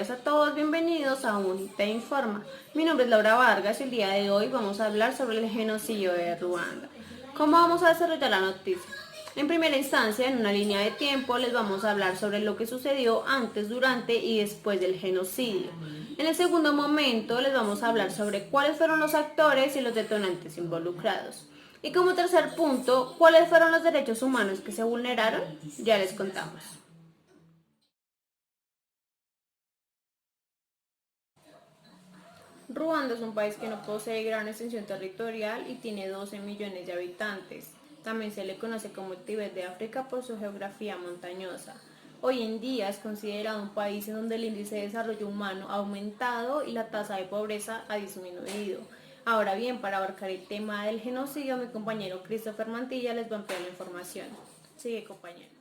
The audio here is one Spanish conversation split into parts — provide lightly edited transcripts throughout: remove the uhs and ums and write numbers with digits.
días a todos, bienvenidos a UNITE Informa. Mi nombre es Laura Vargas y el día de hoy vamos a hablar sobre el genocidio de Ruanda. ¿Cómo vamos a desarrollar la noticia? En primera instancia, en una línea de tiempo, les vamos a hablar sobre lo que sucedió antes, durante y después del genocidio. En el segundo momento, les vamos a hablar sobre cuáles fueron los actores y los detonantes involucrados. Y como tercer punto, ¿cuáles fueron los derechos humanos que se vulneraron? Ya les contamos. Ruanda es un país que no posee gran extensión territorial y tiene 12 millones de habitantes. También se le conoce como el Tíbet de África por su geografía montañosa. Hoy en día es considerado un país en donde el índice de desarrollo humano ha aumentado y la tasa de pobreza ha disminuido. Ahora bien, para abarcar el tema del genocidio, mi compañero Christopher Mantilla les va a ampliar la información. Sigue, compañero.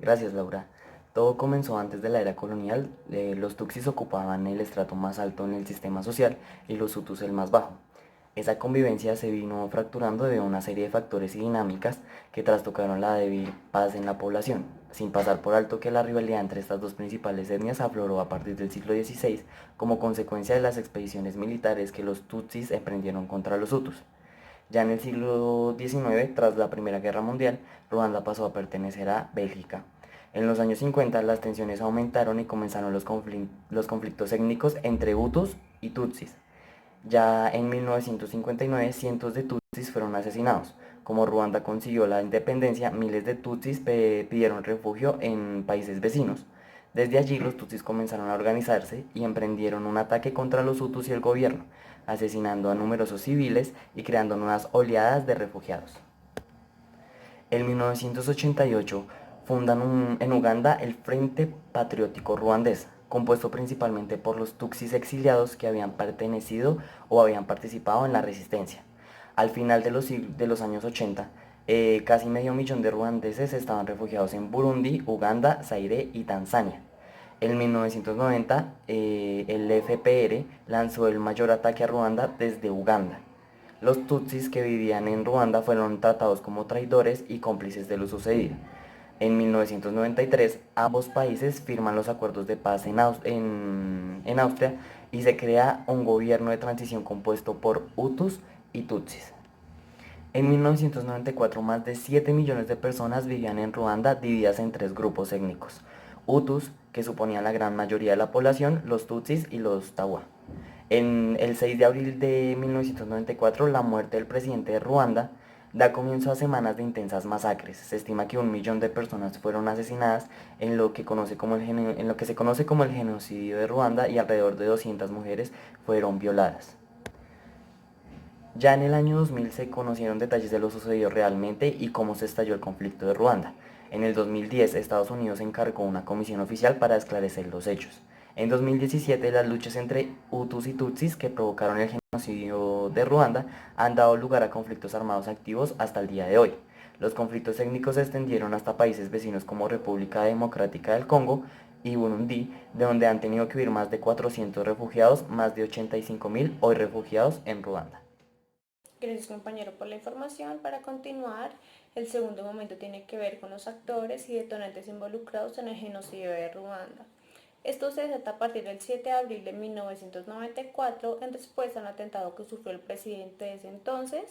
Gracias, Laura. Todo comenzó antes de la era colonial. Los Tutsis ocupaban el estrato más alto en el sistema social y los Hutus el más bajo. Esa convivencia se vino fracturando debido a una serie de factores y dinámicas que trastocaron la débil paz en la población, sin pasar por alto que la rivalidad entre estas dos principales etnias afloró a partir del siglo XVI como consecuencia de las expediciones militares que los Tutsis emprendieron contra los Hutus. Ya en el siglo XIX, tras la Primera Guerra Mundial, Ruanda pasó a pertenecer a Bélgica. En los años 50 las tensiones aumentaron y comenzaron los conflictos étnicos entre Hutus y Tutsis. Ya en 1959 cientos de Tutsis fueron asesinados. Como Ruanda consiguió la independencia, miles de Tutsis pidieron refugio en países vecinos. Desde allí los Tutsis comenzaron a organizarse y emprendieron un ataque contra los Hutus y el gobierno, asesinando a numerosos civiles y creando nuevas oleadas de refugiados. En 1988 fundan en Uganda el Frente Patriótico Ruandés, compuesto principalmente por los Tutsis exiliados que habían pertenecido o habían participado en la resistencia. Al final de los años 80, casi medio millón de ruandeses estaban refugiados en Burundi, Uganda, Zaire y Tanzania. En 1990, el FPR lanzó el mayor ataque a Ruanda desde Uganda. Los tutsis que vivían en Ruanda fueron tratados como traidores y cómplices de lo sucedido. En 1993, ambos países firman los acuerdos de paz en Austria y se crea un gobierno de transición compuesto por Hutus y Tutsis. En 1994, más de 7 millones de personas vivían en Ruanda divididas en tres grupos étnicos. Hutus, que suponían la gran mayoría de la población, los Tutsis y los Tawa. En el 6 de abril de 1994, la muerte del presidente de Ruanda da comienzo a semanas de intensas masacres. Se estima que 1 millón de personas fueron asesinadas en lo que se conoce como el genocidio de Ruanda y alrededor de 200 mujeres fueron violadas. Ya en el año 2000 se conocieron detalles de lo sucedido realmente y cómo se estalló el conflicto de Ruanda. En el 2010, Estados Unidos encargó una comisión oficial para esclarecer los hechos. En 2017, las luchas entre Hutus y Tutsis que provocaron el genocidio de Ruanda han dado lugar a conflictos armados activos hasta el día de hoy. Los conflictos étnicos se extendieron hasta países vecinos como República Democrática del Congo y Burundi, de donde han tenido que huir más de 400 refugiados, más de 85.000 hoy refugiados en Ruanda. Gracias, compañero, por la información. Para continuar, el segundo momento tiene que ver con los actores y detonantes involucrados en el genocidio de Ruanda. Esto se desata a partir del 7 de abril de 1994 en respuesta a un atentado que sufrió el presidente de ese entonces,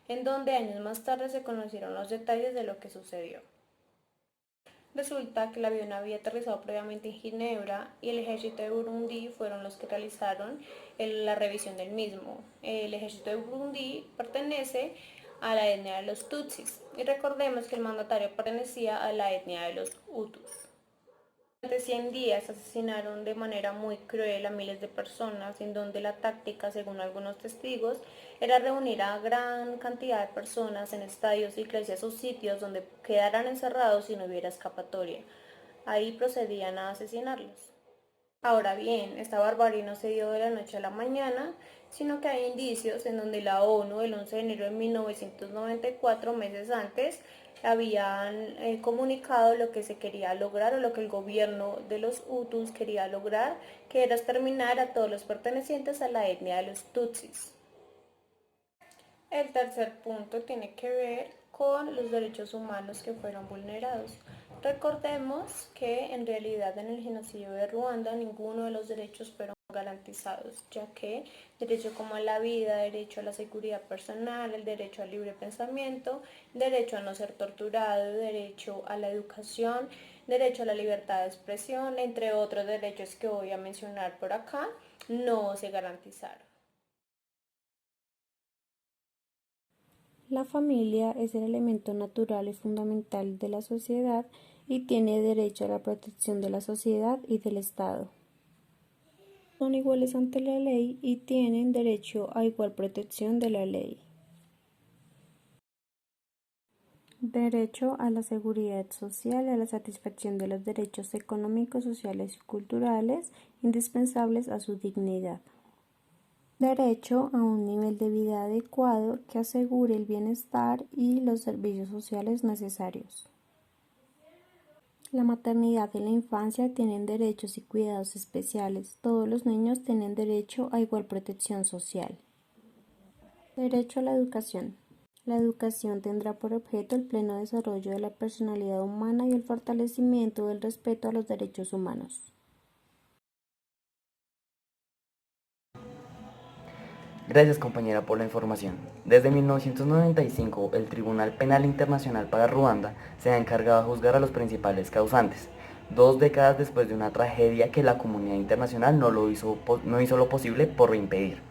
en donde años más tarde se conocieron los detalles de lo que sucedió. Resulta que el avión había aterrizado previamente en Ginebra y el ejército de Burundi fueron los que realizaron la revisión del mismo. El ejército de Burundi pertenece a la etnia de los Tutsis y recordemos que el mandatario pertenecía a la etnia de los Hutus. Durante 100 días asesinaron de manera muy cruel a miles de personas, en donde la táctica, según algunos testigos, era reunir a gran cantidad de personas en estadios, iglesias o sitios donde quedaran encerrados y no hubiera escapatoria. Ahí procedían a asesinarlos. Ahora bien, esta barbarie no se dio de la noche a la mañana, sino que hay indicios en donde la ONU el 11 de enero de 1994, meses antes, habían comunicado lo que se quería lograr o lo que el gobierno de los Hutus quería lograr, que era exterminar a todos los pertenecientes a la etnia de los Tutsis. El tercer punto tiene que ver con los derechos humanos que fueron vulnerados. Recordemos que en realidad en el genocidio de Ruanda ninguno de los derechos fueron garantizados, ya que derecho como a la vida, derecho a la seguridad personal, el derecho al libre pensamiento, derecho a no ser torturado, derecho a la educación, derecho a la libertad de expresión, entre otros derechos que voy a mencionar por acá, no se garantizaron. La familia es el elemento natural y fundamental de la sociedad y tiene derecho a la protección de la sociedad y del Estado. Son iguales ante la ley y tienen derecho a igual protección de la ley. Derecho a la seguridad social y a la satisfacción de los derechos económicos, sociales y culturales indispensables a su dignidad. Derecho a un nivel de vida adecuado que asegure el bienestar y los servicios sociales necesarios. La maternidad y la infancia tienen derechos y cuidados especiales. Todos los niños tienen derecho a igual protección social. Derecho a la educación. La educación tendrá por objeto el pleno desarrollo de la personalidad humana y el fortalecimiento del respeto a los derechos humanos. Gracias compañera por la información. Desde 1995, el Tribunal Penal Internacional para Ruanda se ha encargado de juzgar a los principales causantes, 2 décadas después de una tragedia que la comunidad internacional no hizo lo posible por impedir.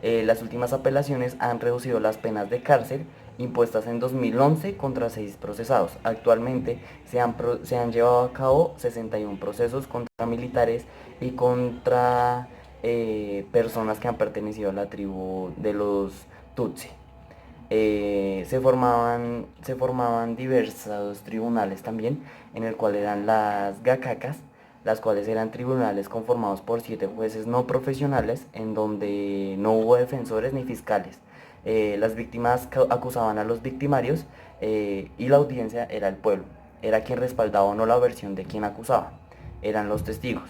Las últimas apelaciones han reducido las penas de cárcel impuestas en 2011 contra 6 procesados. Actualmente se han llevado a cabo 61 procesos contra militares y contra personas que han pertenecido a la tribu de los Tutsi. Se formaban diversos tribunales también, en el cual eran las Gakakas, las cuales eran tribunales conformados por 7 jueces no profesionales, en donde no hubo defensores ni fiscales. Las víctimas acusaban a los victimarios y la audiencia era el pueblo, era quien respaldaba o no la versión de quien acusaba, eran los testigos.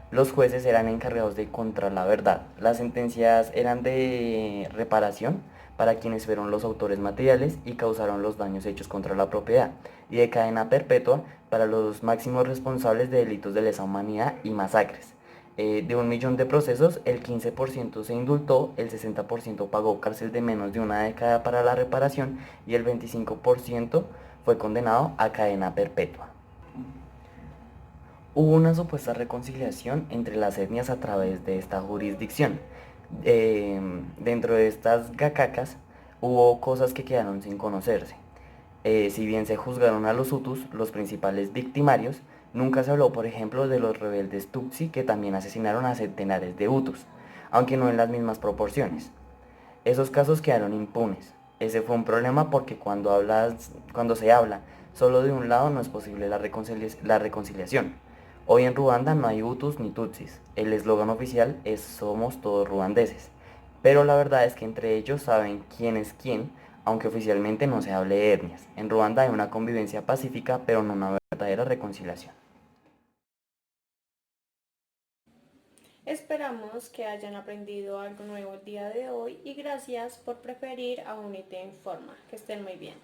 Los jueces eran encargados de encontrar la verdad. Las sentencias eran de reparación para quienes fueron los autores materiales y causaron los daños hechos contra la propiedad, y de cadena perpetua para los máximos responsables de delitos de lesa humanidad y masacres. De 1 millón de procesos, el 15% se indultó, el 60% pagó cárcel de menos de 1 década para la reparación y el 25% fue condenado a cadena perpetua. Hubo una supuesta reconciliación entre las etnias a través de esta jurisdicción. Dentro de estas gakacas hubo cosas que quedaron sin conocerse. Si bien se juzgaron a los hutus, los principales victimarios, nunca se habló, por ejemplo, de los rebeldes tutsi que también asesinaron a centenares de hutus, aunque no en las mismas proporciones. Esos casos quedaron impunes. Ese fue un problema porque cuando se habla solo de un lado no es posible la reconciliación. Hoy en Ruanda no hay hutus ni tutsis. El eslogan oficial es "somos todos ruandeses". Pero la verdad es que entre ellos saben quién es quién, aunque oficialmente no se hable de etnias. En Ruanda hay una convivencia pacífica, pero no una verdadera reconciliación. Esperamos que hayan aprendido algo nuevo el día de hoy y gracias por preferir a Unite Informa. Que estén muy bien.